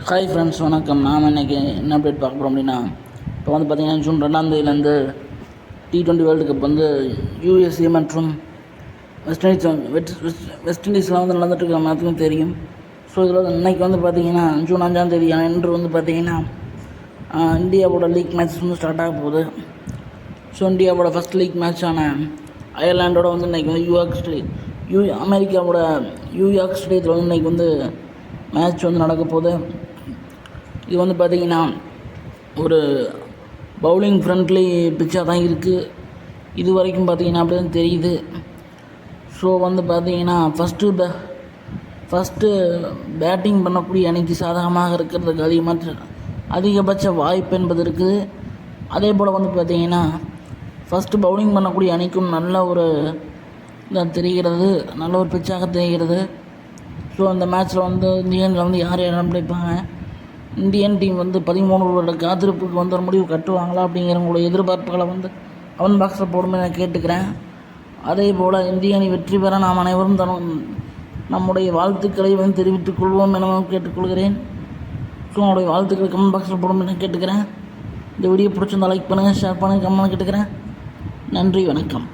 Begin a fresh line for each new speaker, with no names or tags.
Hi friends, வணக்கம். நாம் இன்றைக்கி என்ன அப்டேட் பார்க்க போகிறோம் அப்படின்னா, இப்போ வந்து பார்த்திங்கன்னா ஜூன் 2 T20 வேர்ல்டு கப் வந்து யூஎஸ்ஏ மற்றும் வெஸ்ட் இண்டீஸில் வந்து நடந்துட்டுருக்க எல்லாத்துக்கும் தெரியும். ஸோ இதில் இன்றைக்கி வந்து பார்த்திங்கன்னா ஜூன் 5 அன்று வந்து பார்த்திங்கன்னா இந்தியாவோட லீக் மேட்ச் வந்து ஸ்டார்ட் ஆக போகுது. ஸோ இந்தியாவோட ஃபஸ்ட் லீக் மேட்சான அயர்லாண்டோட வந்து இன்றைக்கி வந்து அமெரிக்காவோட நியூயார்க் ஸ்டேடியத்தில் வந்து இன்றைக்கி வந்து மேட்ச் வந்து நடக்க போகுது. இது வந்து பார்த்திங்கன்னா ஒரு பவுலிங் ஃப்ரெண்ட்லி பிச்சாக தான் இருக்குது. இது வரைக்கும் பார்த்திங்கன்னா அப்படி தான் தெரியுது. ஸோ வந்து பார்த்திங்கன்னா ஃபஸ்ட்டு பேட்டிங் பண்ணக்கூடிய அணிக்கு சாதகமாக இருக்கிறதுக்கு அதிகபட்ச வாய்ப்பு என்பது இருக்குது. அதே போல் வந்து பார்த்திங்கன்னா ஃபஸ்ட்டு பவுலிங் பண்ணக்கூடிய அணிக்கும் நல்ல ஒரு இதாக தெரிகிறது, நல்ல ஒரு பிச்சாக தெரிகிறது. ஸோ அந்த மேட்ச்சில் வந்து இந்தியனில் வந்து யார் யாரும் பிடிப்பாங்க, இந்தியன் டீம் வந்து 13 வருட காத்திருப்புக்கு வந்து ஒரு முடிவு கட்டுவாங்களா அப்படிங்கிற உங்களுடைய எதிர்பார்ப்புகளை வந்து கமெண்ட் பாக்ஸில் போடுமே நான் கேட்டுக்கிறேன். அதே போல் இந்திய அணி வெற்றி பெற நாம் அனைவரும் நம்முடைய வாழ்த்துக்களை வந்து தெரிவித்துக் கொள்வோம் என கேட்டுக்கொள்கிறேன். ஸோ உங்களுடைய வாழ்த்துக்களை கமெண்ட் பாக்ஸில் போடுமே நான் கேட்டுக்கிறேன். இந்த வீடியோ பிடிச்சிருந்தால் லைக் பண்ணுங்கள், ஷேர் பண்ணுங்கள், கமெண்ட் கேட்டுக்கிறேன். நன்றி, வணக்கம்.